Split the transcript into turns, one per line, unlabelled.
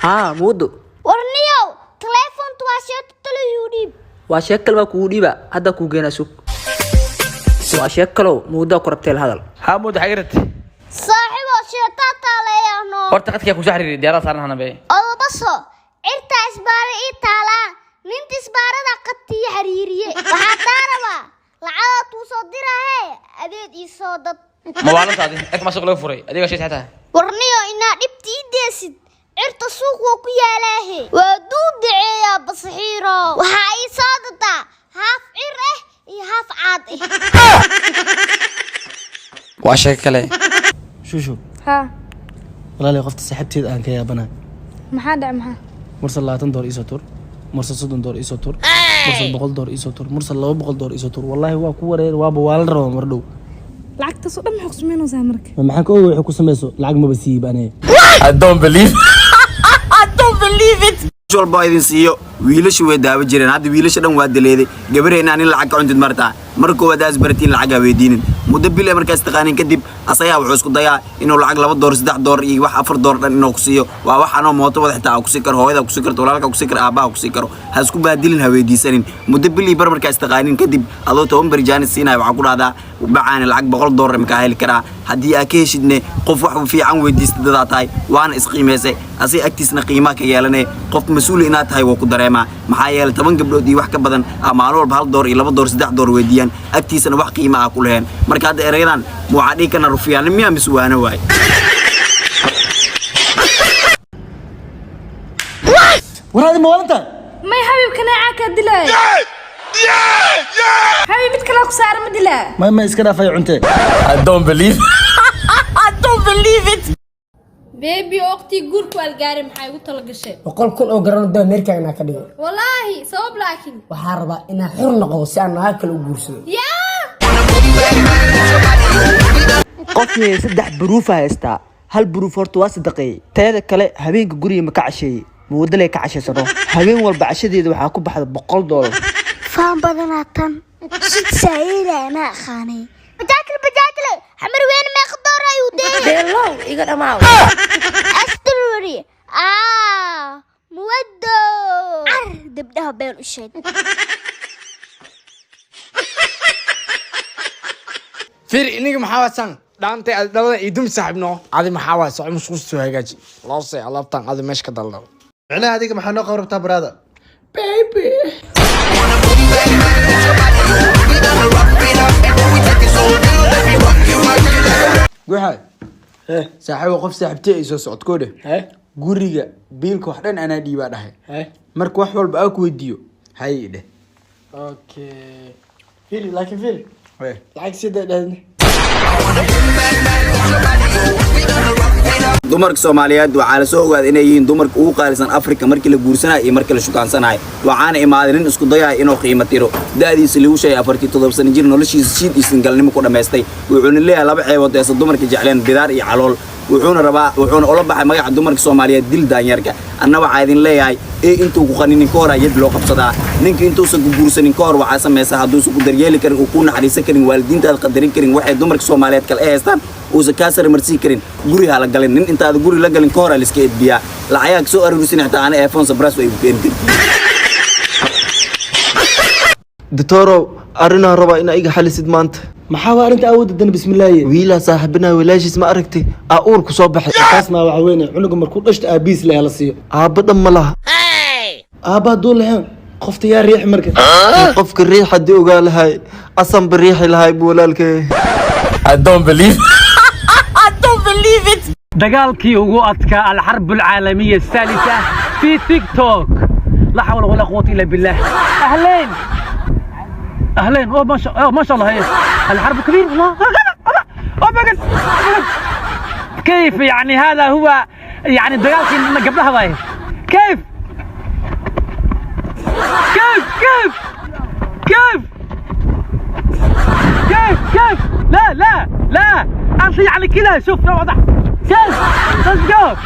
ها مودو
ورنيو تليفون تواشيت تليوديب
واشيكل وكوديبا هذا كوجينا سوق واشيكلو مودا قربتيل هذا
ها مود حقرت
صاحب شيطات عليانو
horta qadka ku saxriir diyaarad saarnahana bay
oo baso cirta isbaar ii taala ninta isbaarada qadti xariiriye waxa taaraba lacag tuu soo dirahay adeed ii soo dad
ma waalantaadi ek ma suuq laga furay adiga shay xataa
warniyo ina dhibtii deesid cirta suuq waa ku yaalaahe waa duudeeya basxiiro waxa ii soo dada haaf cir ah iyo haaf caad ah
waa shay kale
شو
ها
والله لي قفت سحبتي الان كيا بنا
maxaa dhac maxaa
مرسل 20 دور ايسو تور مرسل 60 دور ايسو تور مرسل 100 دور ايسو تور مرسل 200 دور ايسو تور والله waa ku wareer waaba waalal rabo mardhow
lacagta soo dhan maxaa ku sameynaysaa marka
maxaan ka ogahay wuxuu ku sameeyso lacag ma basiib anay
I don't believe
it walba idin siiyo wiilashu way daawo jireen hadda wiilasha dhan waa daleeday gabareena in lacag ka cuntid martaa markoo wadaas bartiin lacag weydiinin muddo bil markaas taqaanin kadib asayaa wuxuu isku dayaa inuu lacag 2 door 3 door iyo wax 4 door dhan inuu ku siiyo waa wax aan mooto wada xitaa ku sii karo hooyada ku sii karto walaalka ku sii karo aabaha ku sii karo ha isku baadilin ha weydiisanin muddo bil markaas taqaanin kadib adoo toban barjaan siinay waxa ku dhahdaa bacaan lacag 100 door ma ka heli karaa hadii aad ka heshidne qof wax fiican weydiistay dad tahay waana isqiimeysay asii agtiisna qiimaha ka yeelanay qof mas'uul inaad tahay waa ku dareema maxaa yeelay 10 gabdhood iyo wax ka badan ama walba 1 door iyo 2 door 3 door weydiiyaan agtiisana wax qiimo ah ku leheen marka hada ereedan waxa dhigana rufiyaan miya miswaana waay
waraadi ma walanta
may xabiibkana caaka dilay xabiib mid kale ku saar ma dilaa
ma iska dhaafay cunte
I don't believe
it
baby waqti guurku algaari maxay ugu tala gashay
boqol kun oo garan doo Ameerika ka dhigo
wallahi sabab laakiin
waxa rabaa inaan xur noqdo si aan naag kale u guursado
qofkii 3 baruuf haysta hal baruuf horta waa sadaqay teeda kale habeenka guriga ma ka cashay moodale ka cashaysano habeen walba cashadeeda waxa ku baxda $100
faan badanatan sid saayila ma aqaanay bajaakil xamar weyn ma qadar ayuu
beelow iga dhamaaw
asturi muwaddo dabdaha been u sheeg
فير إنك محاوسان دانتي أدلنا يدوم صاحبنا هذه محاوسة صاحب مش خصو هيجاج لا صي الله بتاع هذا مش كدلنا
macna adiga maxaa noo qorabtaa barada
baby
guuxay
saaxiib qof saaxiibtay ay soo socodkoode guriga biilka wax dhan ana dhiiba dhahay marka wax walba aan ku weydiiyo hayde
okay fir laakiin fir lacag sida dhaadna
dumarka Soomaaliyeed waxa la soo ogaaday inay yihiin dumarka ugu qaalisan Afrika markii la guursanayo iyo markii la shukaansanayo waxaana imaadeen isku dayay inuu qiimo tiro daadiisa lagu sheegay 47 sano jir noloshiisa shiid iyo singalnimo ku dhameystay wuxuuna leeyahay laba ceebood ee dumarka jecleen bidaar iyo calool wuxuuna ula baxay magaca dumarka Soomaaliyeed dil daanyarka anna waxa idin leeyahay intuu ku qaninin ka hor ayad loo qabsadaa ninka intuusan ku guursanin ka hor waxa sameeyay hadduu isku daryeeli karin oo ku naxariisan karin waalidiintaada qadarin karin waxay dumarka Soomaaliyeed kale haystaan oo zakaasar marsi karin guri hala galin nin intaada guri la galin ka hor la iska edbiya lacag soo aruurisin xitaa aan iPhone sabras way u keenin
دكتورو أرنا ربا إن أيها حلسد مانت
maxaa arinta awood dan bismillaah
wiila saaxibna wiilashiis ma aragtay uur ku soo baxay
taas ma waxa weyn cunuga markuu dhashta aabiis la hela siiyo
aabada ma laha
aaba duulahan qofta yaa riix marka
qofka riix hadii ogaa lahay asan bariixi lahay walaalkay
I don't believe
it
dagaalkii ugu adkaa al-harb al-aalamiya الثالثة في تيك توك لا حول ولا قوة إلا بالله أهلين أهلين ما شاء الله هي الحرب كبير الله أبغى كيف يعني هذا هو يعني الدجاج اللي قبلها ضايع كيف كيف كيف كيف كيف كيف لا لا لا أنت يعني كذا شوف واضح كيف let's go